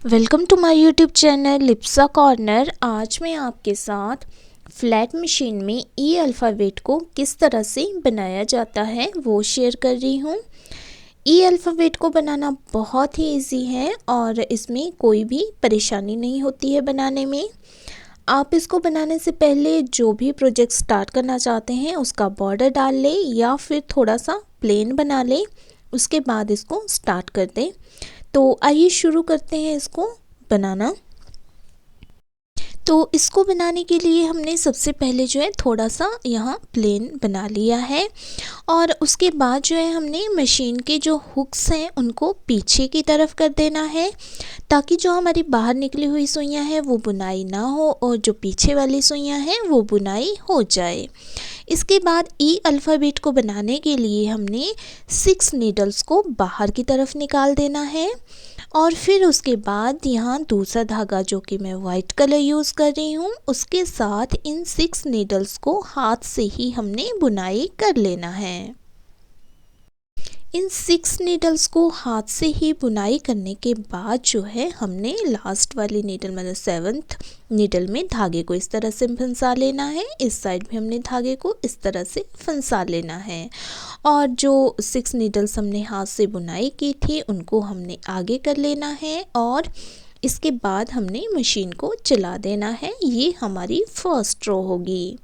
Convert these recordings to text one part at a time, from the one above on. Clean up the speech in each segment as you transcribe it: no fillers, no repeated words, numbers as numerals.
Welcome to my YouTube channel Lipsa corner. आज मैं आपके साथ फ्लैट मशीन में ई अल्फ़ाबेट को किस तरह से बनाया जाता है वो शेयर कर रही हूँ। ई अल्फ़ाबेट को बनाना बहुत ही इजी है और इसमें कोई भी परेशानी नहीं होती है बनाने में। आप इसको बनाने से पहले जो भी प्रोजेक्ट स्टार्ट करना चाहते हैं उसका बॉर्डर डाल लें या फिर थोड़ा सा प्लेन बना लें, उसके बाद इसको स्टार्ट कर दें। तो आइए शुरू करते हैं इसको बनाना। तो इसको बनाने के लिए हमने सबसे पहले जो है थोड़ा सा यहाँ प्लेन बना लिया है और उसके बाद जो है हमने मशीन के जो हुक्स हैं उनको पीछे की तरफ कर देना है, ताकि जो हमारी बाहर निकली हुई सुइयाँ हैं वो बुनाई ना हो और जो पीछे वाली सुइयाँ हैं वो बुनाई हो जाए। इसके बाद ई अल्फ़ाबेट को बनाने के लिए हमने 6 नीडल्स को बाहर की तरफ निकाल देना है और फिर उसके बाद यहाँ दूसरा धागा जो कि मैं वाइट कलर यूज़ कर रही हूँ उसके साथ इन 6 नीडल्स को हाथ से ही हमने बुनाई कर लेना है। इन 6 नीडल्स को हाथ से ही बुनाई करने के बाद जो है हमने लास्ट वाली नीडल मतलब 7th नीडल में धागे को इस तरह से फंसा लेना है। इस साइड भी हमने धागे को इस तरह से फंसा लेना है और जो 6 नीडल्स हमने हाथ से बुनाई की थी उनको हमने आगे कर लेना है और इसके बाद हमने मशीन को चला देना है। ये हमारी फर्स्ट रो होगी।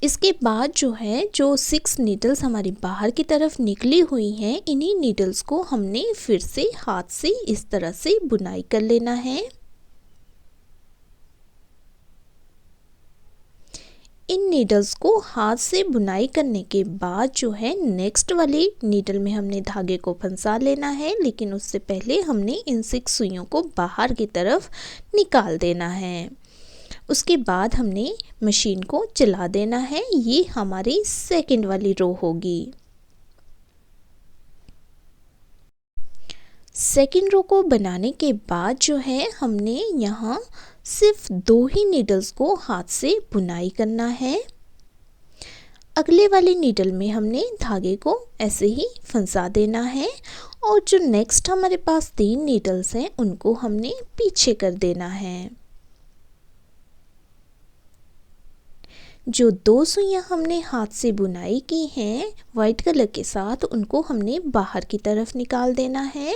इसके बाद जो है जो 6 नीडल्स हमारी बाहर की तरफ निकली हुई हैं, इन्हीं नीडल्स को हमने फिर से हाथ से इस तरह से बुनाई कर लेना है। इन नीडल्स को हाथ से बुनाई करने के बाद जो है नेक्स्ट वाली नीडल में हमने धागे को फंसा लेना है, लेकिन उससे पहले हमने इन 6 सुइयों को बाहर की तरफ निकाल देना है। उसके बाद हमने मशीन को चला देना है। ये हमारी सेकंड वाली रो होगी। सेकंड रो को बनाने के बाद जो है हमने यहाँ सिर्फ 2 ही नीडल्स को हाथ से बुनाई करना है। अगले वाली नीडल में हमने धागे को ऐसे ही फंसा देना है और जो नेक्स्ट हमारे पास 3 नीडल्स हैं उनको हमने पीछे कर देना है। जो 2 सुइयां हमने हाथ से बुनाई की हैं वाइट कलर के साथ उनको हमने बाहर की तरफ निकाल देना है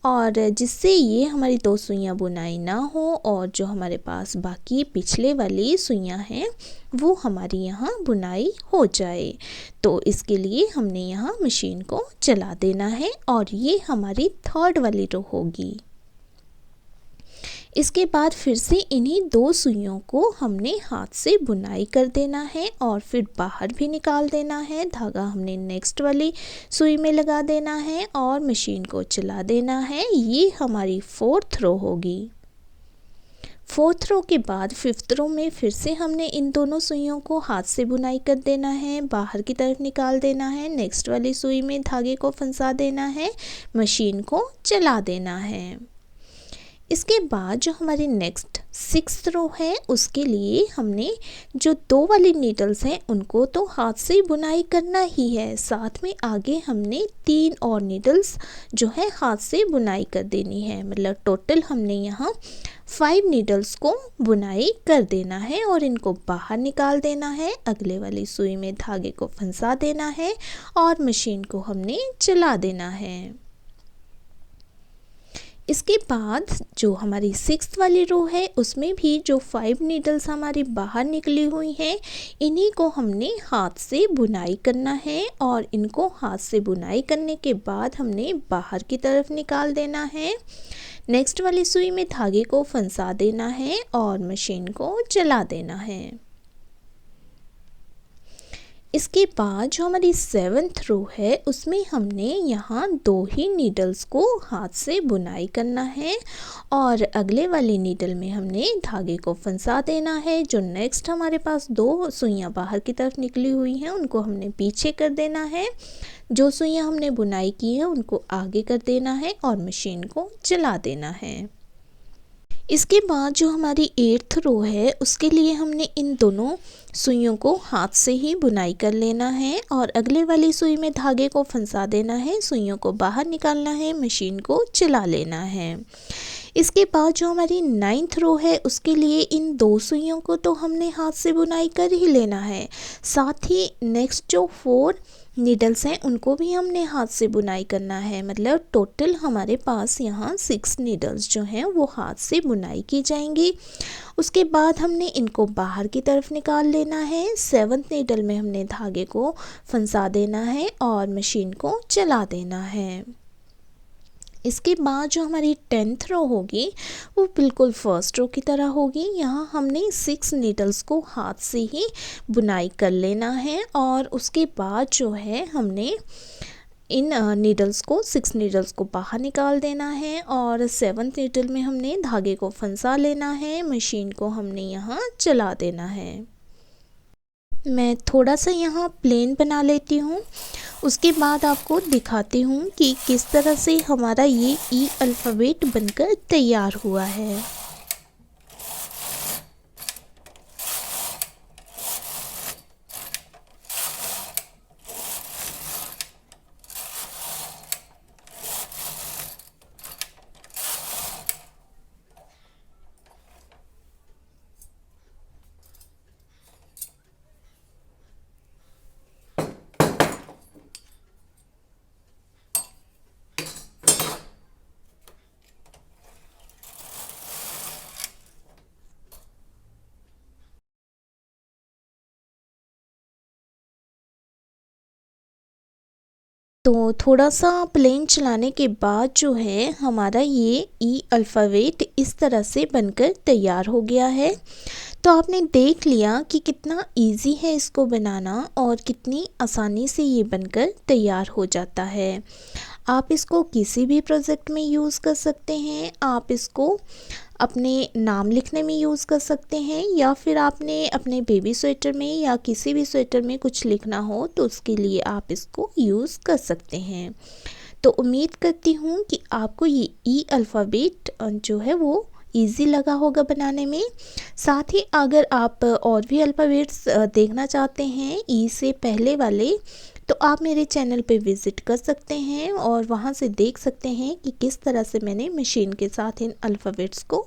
और जिससे ये हमारी 2 सुइयां बुनाई ना हो और जो हमारे पास बाकी पिछले वाली सुइयां हैं वो हमारी यहाँ बुनाई हो जाए। तो इसके लिए हमने यहाँ मशीन को चला देना है और ये हमारी थर्ड वाली रो होगी। इसके बाद फिर से इन्हीं 2 सुइयों को हमने हाथ से बुनाई कर देना है और फिर बाहर भी निकाल देना है। धागा हमने नेक्स्ट वाली सुई में लगा देना है और मशीन को चला देना है। ये हमारी 4th रो होगी। 4th रो के बाद 5th रो में फिर से हमने इन दोनों सुइयों को हाथ से बुनाई कर देना है, बाहर की तरफ निकाल देना है, नेक्स्ट वाली सुई में धागे को फंसा देना है, मशीन को चला देना है। इसके बाद जो हमारी नेक्स्ट 6th रो है उसके लिए हमने जो 2 वाली नीडल्स हैं उनको तो हाथ से बुनाई करना ही है, साथ में आगे हमने 3 और नीडल्स जो है हाथ से बुनाई कर देनी है। मतलब टोटल हमने यहाँ 5 नीडल्स को बुनाई कर देना है और इनको बाहर निकाल देना है। अगले वाली सुई में धागे को फंसा देना है और मशीन को हमने चला देना है। इसके बाद जो हमारी 6th वाली रो है उसमें भी जो 5 नीडल्स हमारी बाहर निकली हुई हैं इन्हीं को हमने हाथ से बुनाई करना है और इनको हाथ से बुनाई करने के बाद हमने बाहर की तरफ निकाल देना है। नेक्स्ट वाली सुई में धागे को फंसा देना है और मशीन को चला देना है। इसके बाद जो हमारी 7th रो है उसमें हमने यहाँ 2 ही नीडल्स को हाथ से बुनाई करना है और अगले वाली नीडल में हमने धागे को फंसा देना है। जो नेक्स्ट हमारे पास 2 सुइयां बाहर की तरफ निकली हुई हैं उनको हमने पीछे कर देना है। जो सुइयां हमने बुनाई की है उनको आगे कर देना है और मशीन को चला देना है। इसके बाद जो हमारी 8th रो है उसके लिए हमने इन दोनों सुइयों को हाथ से ही बुनाई कर लेना है और अगले वाली सुई में धागे को फंसा देना है, सुइयों को बाहर निकालना है, मशीन को चला लेना है। इसके बाद जो हमारी 9th रो है उसके लिए इन 2 सुइयों को तो हमने हाथ से बुनाई कर ही लेना है, साथ ही नेक्स्ट जो 4 नीडल्स हैं उनको भी हमने हाथ से बुनाई करना है। मतलब टोटल हमारे पास यहाँ 6 नीडल्स जो हैं वो हाथ से बुनाई की जाएंगी। उसके बाद हमने इनको बाहर की तरफ निकाल लेना है। 7th नीडल में हमने धागे को फंसा देना है और मशीन को चला देना है। इसके बाद जो हमारी 10th रो होगी वो बिल्कुल फर्स्ट रो की तरह होगी। यहाँ हमने 6 नीडल्स को हाथ से ही बुनाई कर लेना है और उसके बाद जो है हमने इन नीडल्स को 6 नीडल्स को बाहर निकाल देना है और 7th नीडल में हमने धागे को फंसा लेना है, मशीन को हमने यहाँ चला देना है। मैं थोड़ा सा यहाँ प्लेन बना लेती हूँ, उसके बाद आपको दिखाती हूँ कि किस तरह से हमारा ये ई अल्फ़ाबेट बनकर तैयार हुआ है। तो थोड़ा सा प्लेन चलाने के बाद जो है हमारा ये ई अल्फ़ाबेट इस तरह से बनकर तैयार हो गया है। तो आपने देख लिया कि कितना इजी है इसको बनाना और कितनी आसानी से ये बनकर तैयार हो जाता है। आप इसको किसी भी प्रोजेक्ट में यूज़ कर सकते हैं, आप इसको अपने नाम लिखने में यूज़ कर सकते हैं या फिर आपने अपने बेबी स्वेटर में या किसी भी स्वेटर में कुछ लिखना हो तो उसके लिए आप इसको यूज़ कर सकते हैं। तो उम्मीद करती हूँ कि आपको ये ई अल्फ़ाबेट जो है वो ईज़ी लगा होगा बनाने में। साथ ही अगर आप और भी अल्फ़ाबेट्स देखना चाहते हैं ई से पहले वाले, तो आप मेरे चैनल पे विज़िट कर सकते हैं और वहाँ से देख सकते हैं कि किस तरह से मैंने मशीन के साथ इन अल्फ़ाबेट्स को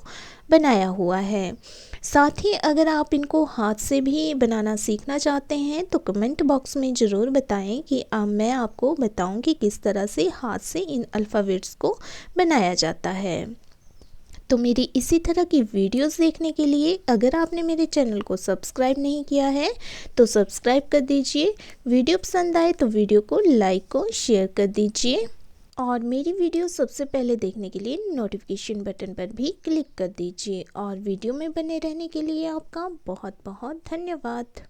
बनाया हुआ है। साथ ही अगर आप इनको हाथ से भी बनाना सीखना चाहते हैं तो कमेंट बॉक्स में ज़रूर बताएं कि मैं आपको बताऊं कि किस तरह से हाथ से इन अल्फ़ाबेट्स को बनाया जाता है। तो मेरी इसी तरह की वीडियोस देखने के लिए अगर आपने मेरे चैनल को सब्सक्राइब नहीं किया है तो सब्सक्राइब कर दीजिए। वीडियो पसंद आए तो वीडियो को लाइक और शेयर कर दीजिए और मेरी वीडियो सबसे पहले देखने के लिए नोटिफिकेशन बटन पर भी क्लिक कर दीजिए और वीडियो में बने रहने के लिए आपका बहुत बहुत धन्यवाद।